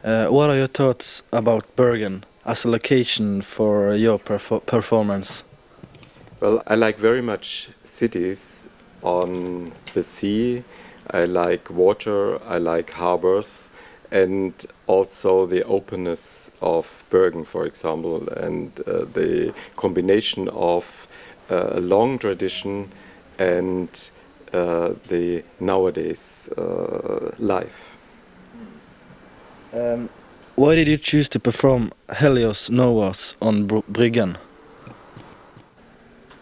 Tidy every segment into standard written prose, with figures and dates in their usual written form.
What are your thoughts about Bergen as a location for your performance? Well, I like very much cities on the sea. I like water, I like harbors, and also the openness of Bergen, for example, and the combination of a long tradition and the nowadays life. Why did you choose to perform Helios Novas on Bryggen?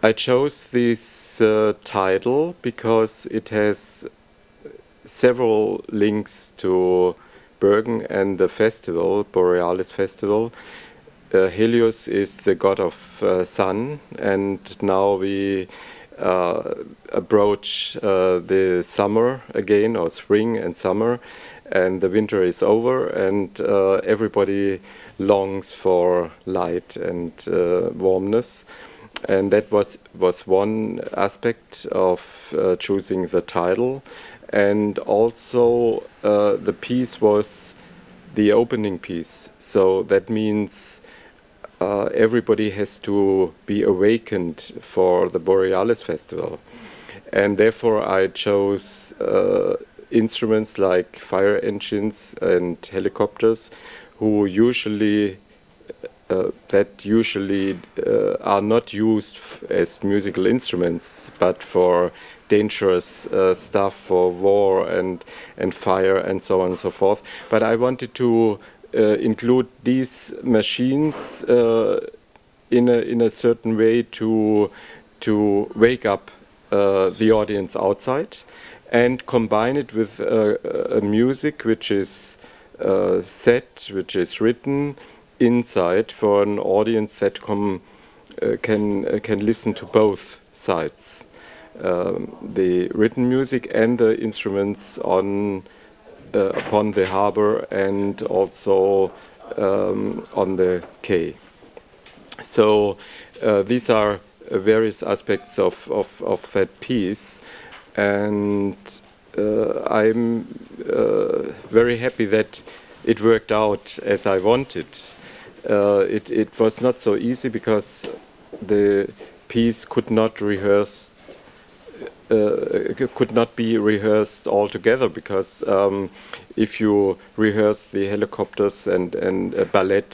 I chose this title because it has several links to Bergen and the festival, Borealis Festival. Helios is the god of sun, and now we approach the summer again, or spring and summer, and the winter is over, and everybody longs for light and warmness. And that was one aspect of choosing the title. And also the piece was the opening piece. So that means everybody has to be awakened for the Borealis Festival. And therefore I chose instruments like fire engines and helicopters, who usually are not used as musical instruments, but for dangerous stuff, for war and fire and so on and so forth. But I wanted to include these machines in a certain way to wake up the audience outside, and combine it with a music which is set, which is written inside, for an audience that can listen to both sides, the written music and the instruments on upon the harbor, and also on the quay. So these are various aspects of that piece, and I'm very happy that it worked out as I wanted. It was not so easy because the piece could not be rehearsed all together, because if you rehearse the helicopters and ballet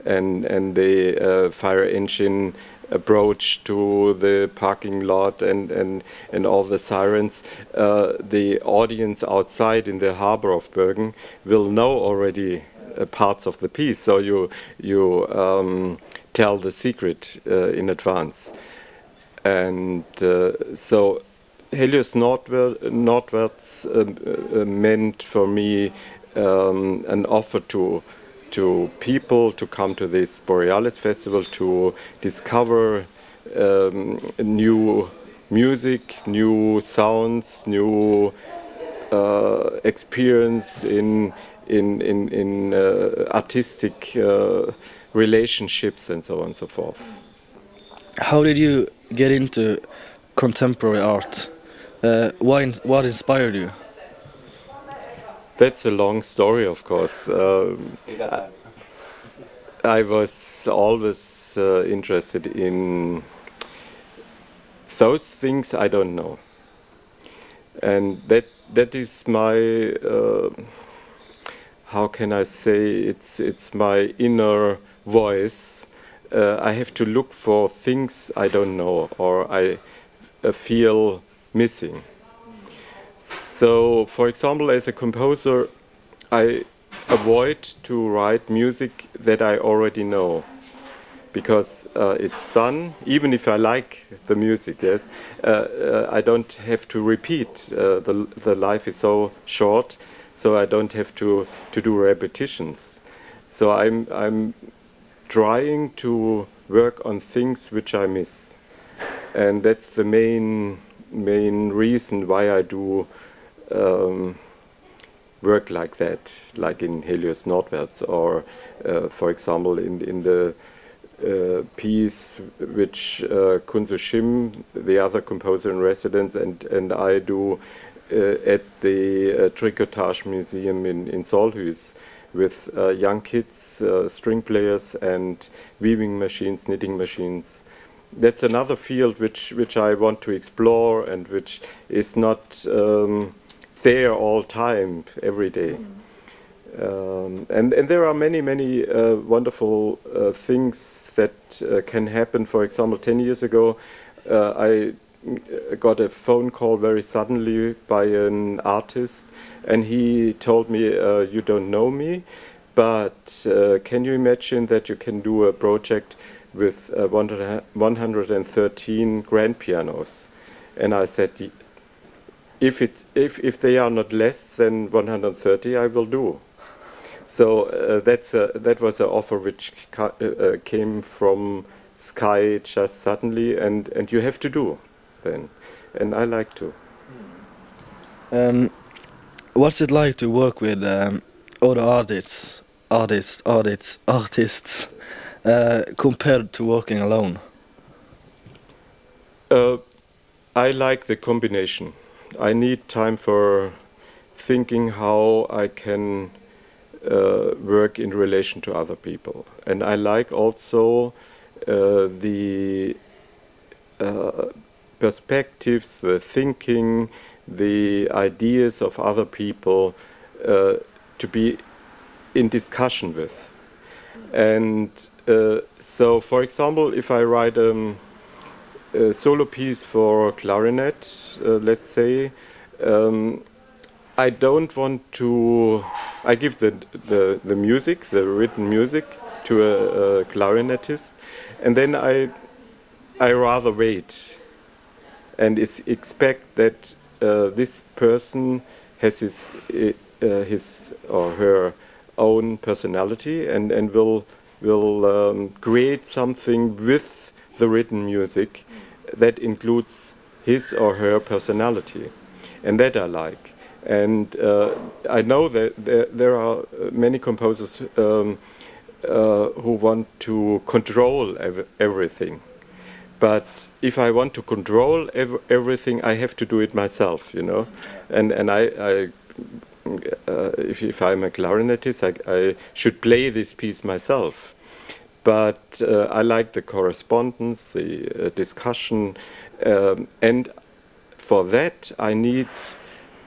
and the fire engine approach to the parking lot and all the sirens, the audience outside in the harbor of Bergen will know already parts of the piece, so you tell the secret in advance. And so Helios Nordwärts meant for me an offer to people to come to this Borealis Festival to discover new music, new sounds, new experience in artistic relationships and so on and so forth. How did you get into contemporary art? What inspired you? That's a long story, of course. I was always interested in those things I don't know, and that is my how can I say, it's my inner voice. I have to look for things I don't know, or I feel missing. So, for example, as a composer, I avoid to write music that I already know, because it's done. Even if I like the music, yes, I don't have to repeat. The life is so short, so I don't have to do repetitions. So I'm trying to work on things which I miss, and that's the main reason why I do work like that, like in Helios Nordwärts, or for example in the piece which Kunzo Shim, the other composer in residence, and I do at the Tricotage Museum in Solhuis, with young kids, string players, and weaving machines, knitting machines. That's another field which I want to explore and which is not there all time, every day. And there are many wonderful things that can happen. For example, 10 years ago, I got a phone call very suddenly by an artist, and he told me, you don't know me, but can you imagine that you can do a project with 113 grand pianos? And I said, if they are not less than 130, I will do. So that was an offer which came from sky just suddenly, and you have to do then, and I like to. What's it like to work with other artists compared to working alone? I like the combination. I need time for thinking how I can work in relation to other people, and I like also the perspectives, the thinking, the ideas of other people to be in discussion with. And so, for example, if I write a solo piece for clarinet, let's say, I don't want to. I give the music, the written music, to a clarinetist, and then I rather wait and expect that this person has his or her own personality and will create something with the written music that includes his or her personality, and that I like. And I know that there are many composers who want to control everything. But if I want to control everything, I have to do it myself, you know. And if I'm a clarinetist, I should play this piece myself. But I like the correspondence, the discussion, and for that I need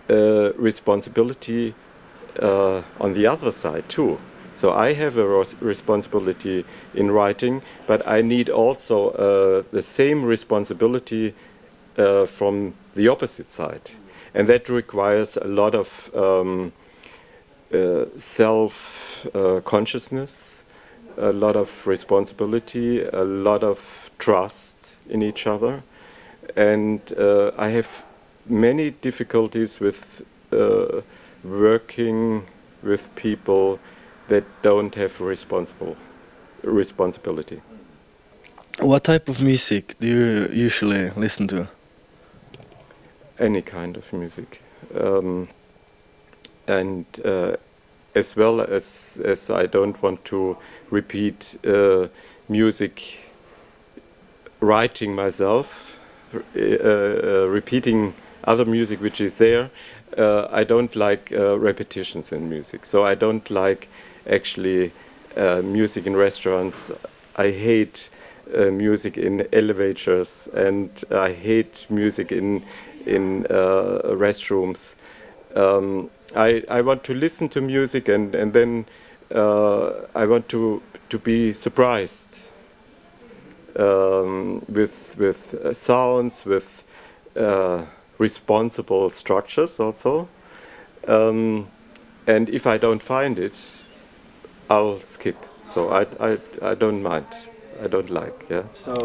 responsibility on the other side too. So I have a responsibility in writing, but I need also the same responsibility from the opposite side. And that requires a lot of self-consciousness, a lot of responsibility, a lot of trust in each other. And I have many difficulties with working with people that don't have responsibility. What type of music do you usually listen to? Any kind of music, and as well as I don't want to repeat music writing myself, repeating other music which is there. I don't like repetitions in music, so I don't like actually music in restaurants. I hate music in elevators, and I hate music in restrooms. I want to listen to music, and then I want to be surprised with sounds, with responsible structures also. And if I don't find it, I'll skip. So I don't mind. I don't like. Yeah. So